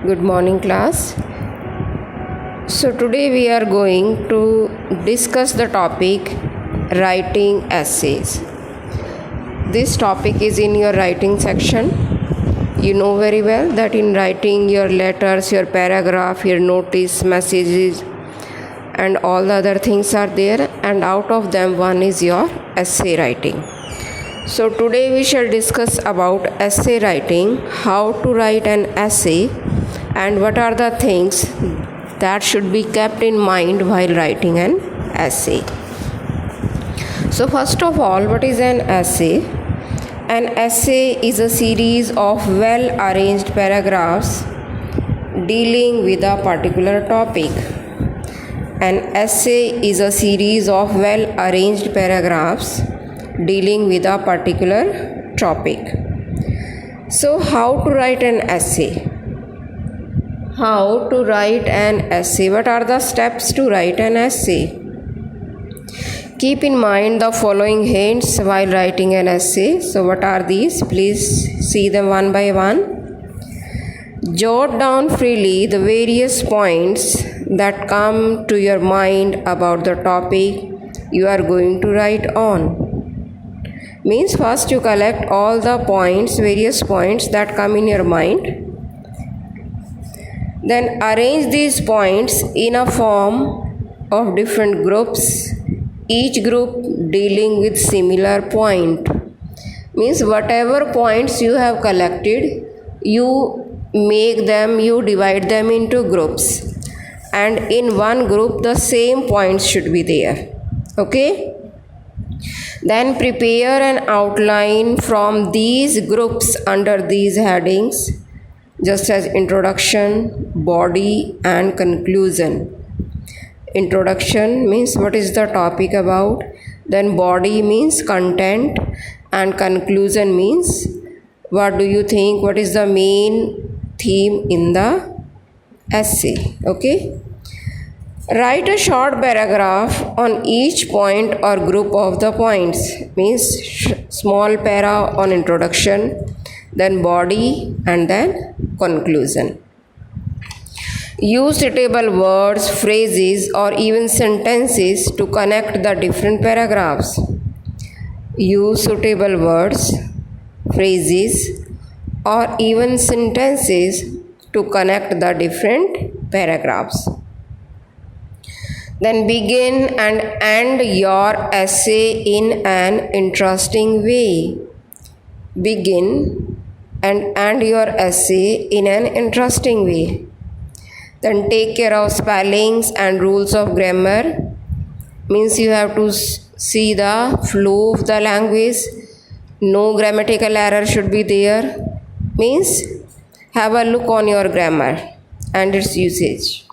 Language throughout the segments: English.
Good morning, class. So today we are going to discuss the topic writing essays. This topic is in your writing section. You know very well that in writing your letters, your paragraph, your notice, messages and all the other things are there, and out of them one is your essay writing. So today we shall discuss about essay writing, how to write an essay and what are the things that should be kept in mind while writing an essay. So first of all, what is an essay? An essay is a series of well-arranged paragraphs dealing with a particular topic. An essay is a series of well-arranged paragraphs dealing with a particular topic. So how to write an essay? How to write an essay? What are the steps to write an essay? Keep in mind the following hints while writing an essay. So what are these? Please see them one by one. Jot down freely the various points that come to your mind about the topic you are going to write on. Means first you collect all the points, various points that come in your mind. Then arrange these points in a form of different groups, each group dealing with similar point. Means whatever points you have collected, you divide them into groups, and in one group the same points should be there. Okay? Then prepare an outline from these groups under these headings, just as introduction, body and conclusion. Introduction means what is the topic about, then body means content, and conclusion means what do you think, what is the main theme in the essay. Okay? Write a short paragraph on each point or group of the points, means small para on introduction, then body and then conclusion. Use suitable words, phrases or even sentences to connect the different paragraphs. Use suitable words, phrases or even sentences to connect the different paragraphs. Then begin and end your essay in an interesting way. Begin and end your essay in an interesting way. Then take care of spellings and rules of grammar. Means you have to see the flow of the language. No grammatical error should be there. Means have a look on your grammar and its usage.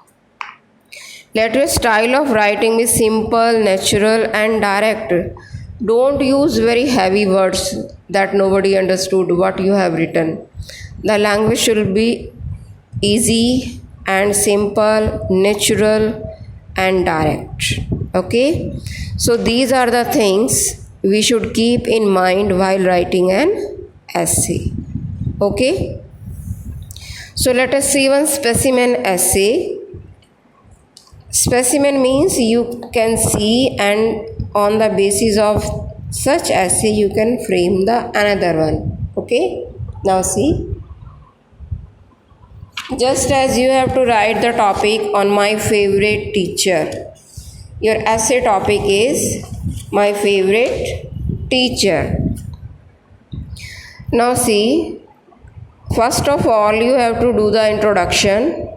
Let your style of writing be simple, natural and direct. Don't use very heavy words that nobody understood what you have written. The language should be easy and simple, natural and direct. Okay? So these are the things we should keep in mind while writing an essay. Okay? So let us see one specimen essay. Specimen means you can see, and on the basis of such essay you can frame the another one. Okay? Now see. Just as you have to write the topic on my favorite teacher. Your essay topic is my favorite teacher. Now see, first of all you have to do the introduction.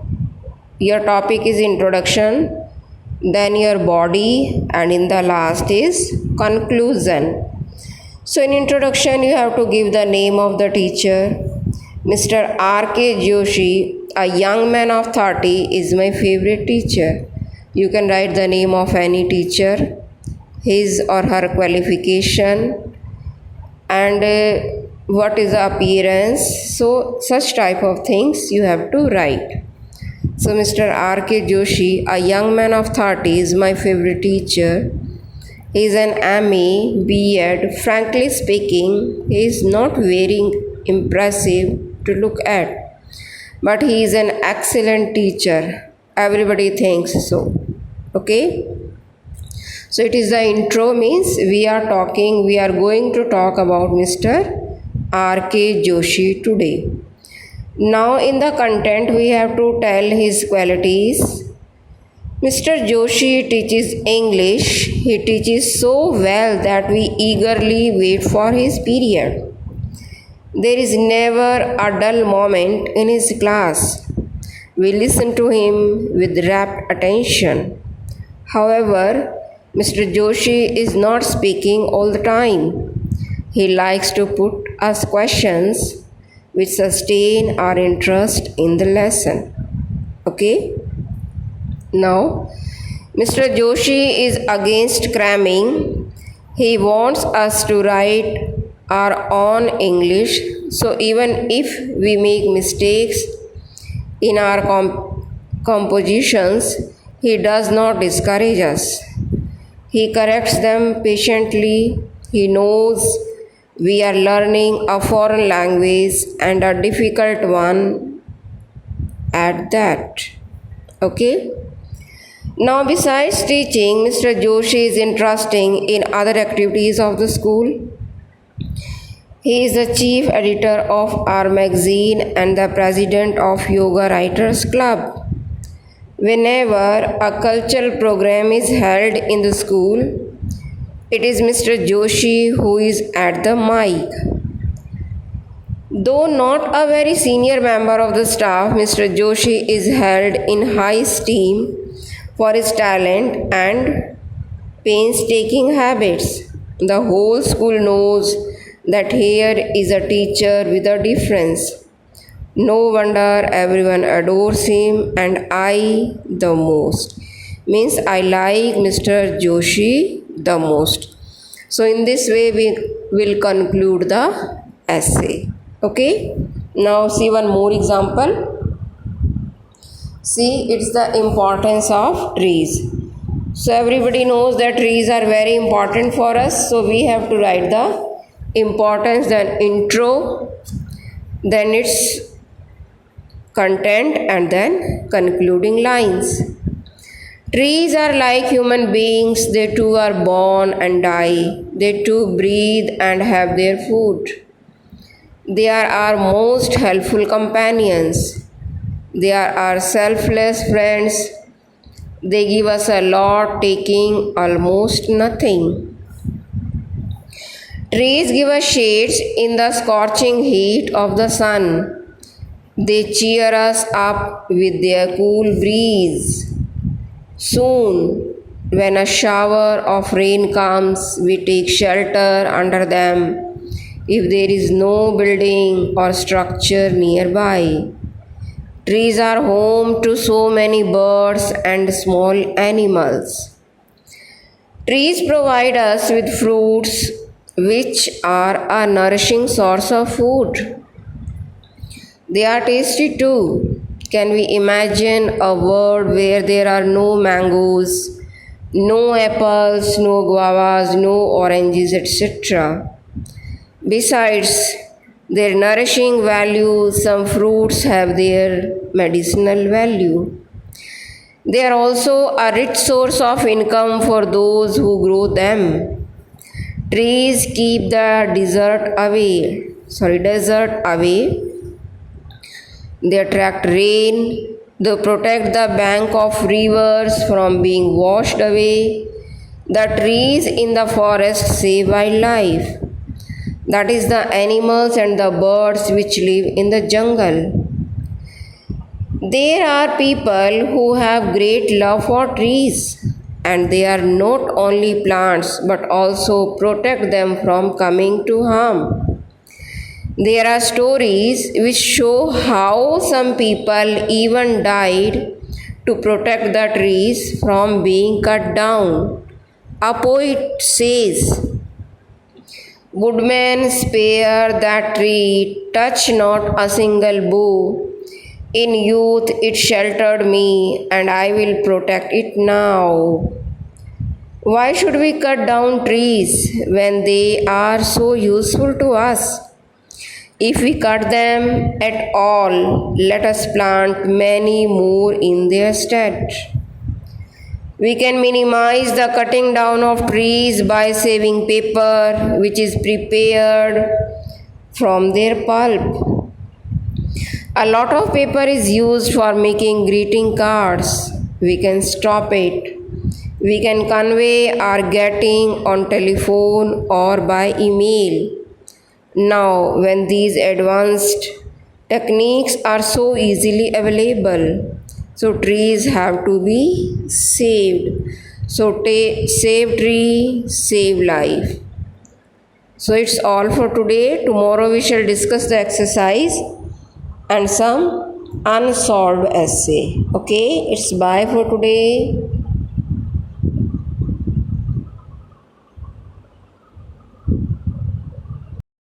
Your topic is introduction, then your body, and in the last is conclusion. So in introduction you have to give the name of the teacher. Mr. R.K. Joshi, a young man of 30, is my favorite teacher. You can write the name of any teacher, his or her qualification, and what is the appearance. So such type of things you have to write. So Mr. R.K. Joshi, a young man of 30, is my favorite teacher. He is an MA, B.Ed. Frankly speaking, he is not very impressive to look at. but he is an excellent teacher. Everybody thinks so. Okay? So it is the intro means we are going to talk about Mr. R.K. Joshi today. Now in the content we have to tell his qualities. Mr. Joshi teaches English. He teaches so well that we eagerly wait for his period. There is never a dull moment in his class. We listen to him with rapt attention. However, Mr. Joshi is not speaking all the time. He likes to put us questions which sustain our interest in the lesson. Okay? Now, Mr. Joshi is against cramming. He wants us to write our own English. So even if we make mistakes in our compositions, he does not discourage us. He corrects them patiently. He knows we are learning a foreign language and a difficult one at that. Okay? Now, besides teaching, Mr. Joshi is interested in other activities of the school. He is the chief editor of our magazine and the president of Yoga Writers Club. Whenever a cultural program is held in the school, it is Mr. Joshi who is at the mic. Though not a very senior member of the staff, Mr. Joshi is held in high esteem for his talent and painstaking habits. The whole school knows that here is a teacher with a difference. No wonder everyone adores him, and I the most. Means I like Mr. Joshi the most. So in this way we will conclude the essay. Okay? Now see one more example. See, it's the importance of trees. So everybody knows that trees are very important for us. So we have to write the importance, then intro, then its content, and then concluding lines. Trees are like human beings. They too are born and die. They too breathe and have their food. They are our most helpful companions. They are our selfless friends. They give us a lot, taking almost nothing. Trees give us shades in the scorching heat of the sun. They cheer us up with their cool breeze. Soon, when a shower of rain comes, we take shelter under them if there is no building or structure nearby. Trees are home to so many birds and small animals. Trees provide us with fruits which are a nourishing source of food. They are tasty too. Can we imagine a world where there are no mangoes, no apples, no guavas, no oranges, etc.? Besides their nourishing value, some fruits have their medicinal value. They are also a rich source of income for those who grow them. Trees keep the desert away. They attract rain. They protect the bank of rivers from being washed away. The trees in the forest save wildlife. That is the animals and the birds which live in the jungle. There are people who have great love for trees, and they are not only plants but also protect them from coming to harm. There are stories which show how some people even died to protect the trees from being cut down. A poet says, "Woodman, spare that tree, touch not a single bough. In youth it sheltered me, and I will protect it now." Why should we cut down trees when they are so useful to us? If we cut them at all, let us plant many more in their stead. We can minimize the cutting down of trees by saving paper which is prepared from their pulp. A lot of paper is used for making greeting cards. We can stop it. We can convey our getting on telephone or by email. Now, when these advanced techniques are so easily available, so trees have to be saved. So, save tree, save life. So, it's all for today. Tomorrow, we shall discuss the exercise and some unsolved essay. Okay, it's bye for today.